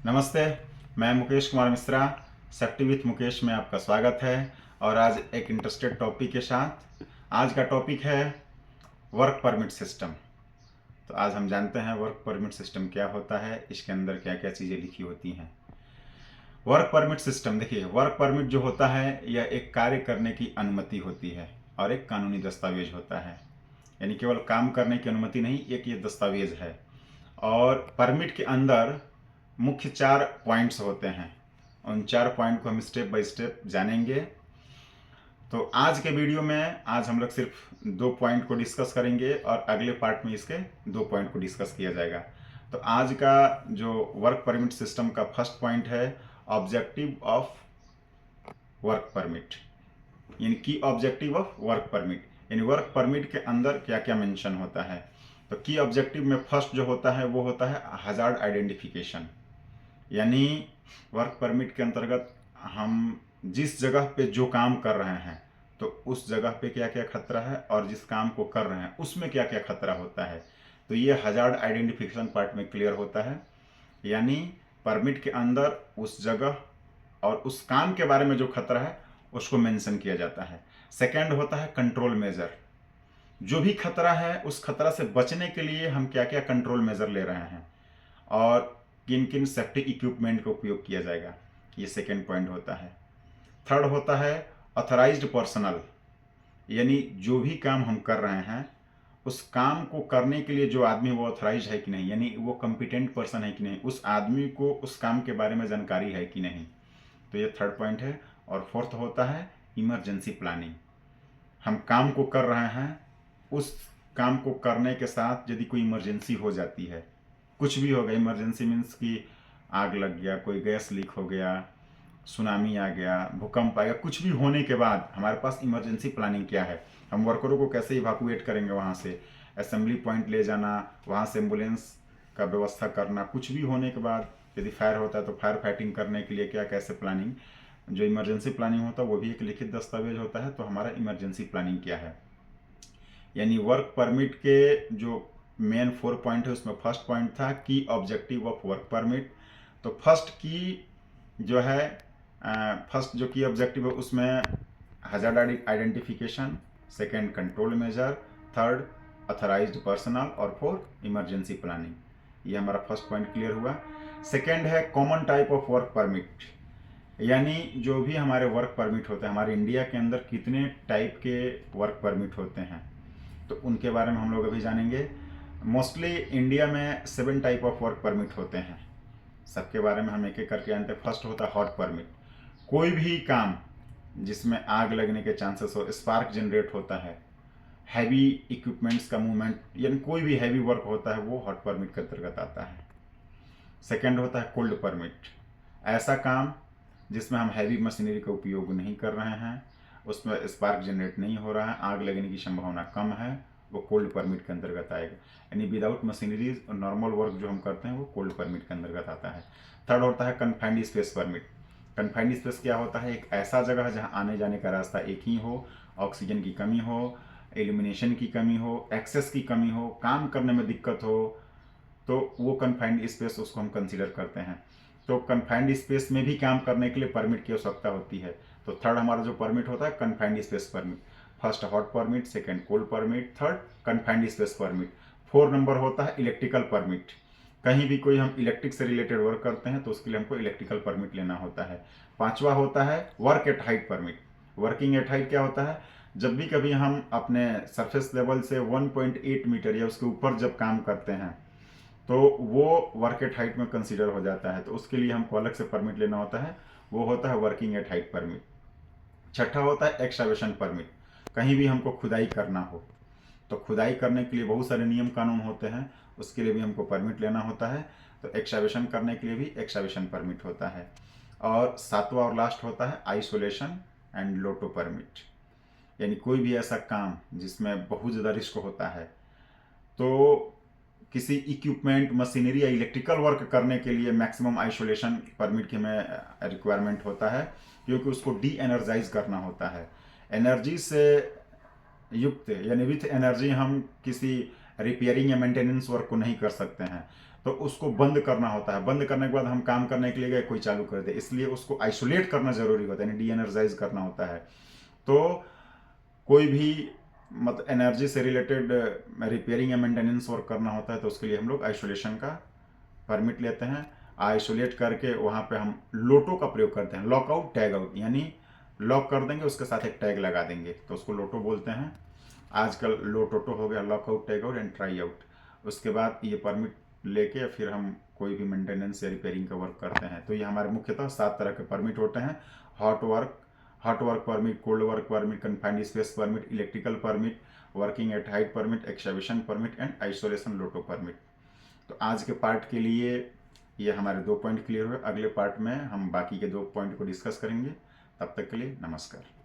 नमस्ते। मैं Mukesh Kumar Mishra, safety with Mukesh में आपका स्वागत है। और आज एक इंटरेस्टेड टॉपिक के साथ, आज का टॉपिक है वर्क परमिट सिस्टम। तो आज हम जानते हैं वर्क परमिट सिस्टम क्या होता है, इसके अंदर क्या क्या चीज़ें लिखी होती हैं। वर्क परमिट सिस्टम, देखिए, वर्क परमिट जो होता है यह एक कार्य करने की अनुमति होती है और एक कानूनी दस्तावेज होता है। यानी केवल काम करने की अनुमति नहीं, एक ये दस्तावेज है। और परमिट के अंदर मुख्य 4 पॉइंट्स होते हैं। उन 4 पॉइंट को हम स्टेप बाय स्टेप जानेंगे। तो आज के वीडियो में आज हम लोग सिर्फ 2 पॉइंट को डिस्कस करेंगे और अगले पार्ट में इसके 2 पॉइंट को डिस्कस किया जाएगा। तो आज का जो वर्क परमिट सिस्टम का फर्स्ट पॉइंट है ऑब्जेक्टिव ऑफ वर्क परमिट, यानी की ऑब्जेक्टिव ऑफ वर्क परमिट, यानी वर्क परमिट के अंदर क्या क्या मेंशन होता है। तो की ऑब्जेक्टिव में फर्स्ट जो होता है वो होता है हजार्ड आइडेंटिफिकेशन। यानी वर्क परमिट के अंतर्गत हम जिस जगह पे जो काम कर रहे हैं तो उस जगह पे क्या क्या खतरा है और जिस काम को कर रहे हैं उसमें क्या क्या खतरा होता है। तो ये हजार्ड आइडेंटिफिकेशन पार्ट में क्लियर होता है। यानी परमिट के अंदर उस जगह और उस काम के बारे में जो खतरा है उसको मेंशन किया जाता है। सेकंड होता है कंट्रोल मेजर, जो भी खतरा है उस खतरा से बचने के लिए हम क्या क्या कंट्रोल मेजर ले रहे हैं और किन किन सेफ्टी इक्विपमेंट का उपयोग किया जाएगा, ये सेकेंड पॉइंट होता है। थर्ड होता है ऑथराइज्ड पर्सनल, यानी जो भी काम हम कर रहे हैं उस काम को करने के लिए जो आदमी वो ऑथराइज है कि नहीं, यानी वो कॉम्पिटेंट पर्सन है कि नहीं, उस आदमी को उस काम के बारे में जानकारी है कि नहीं। तो ये थर्ड पॉइंट है। और फोर्थ होता है इमरजेंसी प्लानिंग। हम काम को कर रहे हैं, उस काम को करने के साथ यदि कोई इमरजेंसी हो जाती है, कुछ भी हो गया, इमरजेंसी मीन्स कि आग लग गया, कोई गैस लीक हो गया, सुनामी आ गया, भूकंप आ गया, कुछ भी होने के बाद हमारे पास इमरजेंसी प्लानिंग क्या है, हम वर्करों को कैसे इवाकुएट करेंगे, वहाँ से असेंबली पॉइंट ले जाना, वहाँ से एम्बुलेंस का व्यवस्था करना, कुछ भी होने के बाद यदि फायर होता है तो फायर फाइटिंग करने के लिए क्या कैसे प्लानिंग, जो इमरजेंसी प्लानिंग होता है वो भी एक लिखित दस्तावेज होता है। तो हमारा इमरजेंसी प्लानिंग क्या है, यानी वर्क परमिट के जो मेन 4 पॉइंट है उसमें फर्स्ट पॉइंट था की ऑब्जेक्टिव ऑफ वर्क परमिट। तो फर्स्ट की जो है, फर्स्ट जो की ऑब्जेक्टिव है उसमें hazard identification, second control measure, third authorised personnel और फोर्थ इमरजेंसी प्लानिंग। ये हमारा फर्स्ट पॉइंट क्लियर हुआ। सेकेंड है common type of work permit, यानी जो भी हमारे वर्क परमिट होते हैं, हमारे इंडिया के अंदर कितने टाइप के वर्क परमिट होते हैं तो उनके बारे में हम लोग अभी जानेंगे। मोस्टली इंडिया में 7 टाइप ऑफ वर्क परमिट होते हैं, सबके बारे में हम एक एक करके जानते हैं। फर्स्ट होता है हॉट परमिट, कोई भी काम जिसमें आग लगने के चांसेस हो, स्पार्क जनरेट होता है, हैवी इक्विपमेंट्स का मूवमेंट, यानी कोई भी हैवी वर्क होता है वो हॉट परमिट के अंतर्गत आता है। सेकेंड होता है कोल्ड परमिट, ऐसा काम जिसमें हम हैवी मशीनरी का उपयोग नहीं कर रहे हैं, उसमें स्पार्क जनरेट नहीं हो रहा है, आग लगने की संभावना कम है, वो कोल्ड परमिट के अंतर्गत आएगा। यानी विदाउट मशीनरीज और नॉर्मल वर्क जो हम करते हैं वो कोल्ड परमिट के अंतर्गत आता है। थर्ड होता है confined space permit. Confined space क्या होता है, एक ऐसा जगह जहाँ आने जाने का रास्ता एक ही हो, ऑक्सीजन की कमी हो, एल्यूमिनेशन की कमी हो, एक्सेस की कमी हो, काम करने में दिक्कत हो, तो वो कन्फाइंड स्पेस उसको हम कंसीडर करते हैं। तो कन्फाइंड स्पेस में भी काम करने के लिए परमिट की आवश्यकता होती है। तो थर्ड हमारा जो परमिट होता है confined space permit. First hot permit, second cold permit, third confined space permit. 4 number होता है इलेक्ट्रिकल परमिट, कहीं भी कोई हम इलेक्ट्रिक से रिलेटेड वर्क करते हैं तो उसके लिए हमको इलेक्ट्रिकल परमिट लेना होता है। पांचवा होता है work at height permit. Working at height क्या होता है, जब भी कभी हम अपने सरफेस लेवल से 1.8 मीटर या उसके ऊपर जब काम करते हैं तो वो वर्क एट हाइट में कंसीडर हो जाता है, तो उसके लिए हमको अलग से परमिट लेना होता है, वो होता है वर्किंग एट हाइट परमिट। छठा होता है एक्सकवेशन परमिट, कहीं भी हमको खुदाई करना हो तो खुदाई करने के लिए बहुत सारे नियम कानून होते हैं, उसके लिए भी हमको परमिट लेना होता है। तो एक्सकवेशन करने के लिए भी एक्सकवेशन परमिट होता है। और सातवां और लास्ट होता है आइसोलेशन एंड लोटो परमिट, यानी कोई भी ऐसा काम जिसमें बहुत ज़्यादा रिस्क होता है तो किसी इक्विपमेंट, मशीनरी या इलेक्ट्रिकल वर्क करने के लिए मैक्सिमम आइसोलेशन परमिट की हमें रिक्वायरमेंट होता है, क्योंकि उसको डी एनर्जाइज करना होता है। एनर्जी से युक्त यानी विथ एनर्जी हम किसी रिपेयरिंग या मेंटेनेंस वर्क को नहीं कर सकते हैं। तो उसको बंद करना होता है। बंद करने के बाद हम काम करने के लिए गए, कोई चालू कर दे, इसलिए उसको आइसोलेट करना जरूरी होता है, यानी डी एनर्जाइज करना होता है। तो कोई भी मतलब एनर्जी से रिलेटेड रिपेयरिंग या मेंटेनेंस वर्क करना होता है तो उसके लिए हम लोग आइसोलेशन का परमिट लेते हैं। आइसोलेट करके वहाँ पे हम लोटो का प्रयोग करते हैं, लॉकआउट टैग आउट, यानी लॉक कर देंगे, उसके साथ एक टैग लगा देंगे, तो उसको लोटो बोलते हैं। आजकल लोटोटो हो गया, lockout tag out and try out. उसके बाद ये परमिट लेके फिर हम कोई भी मेंटेनेंस या रिपेयरिंग का वर्क करते हैं। तो ये हमारे मुख्यतः 7 तरह के परमिट होते हैं। Hot work permit, cold work permit, confined space permit, electrical permit, working at height permit, excavation permit and isolation Lotte permit. तो आज के पार्ट के लिए ये हमारे 2 पॉइंट क्लियर हुए। अगले पार्ट में हम बाकी के 2 पॉइंट को डिस्कस करेंगे। तब तक के लिए नमस्कार।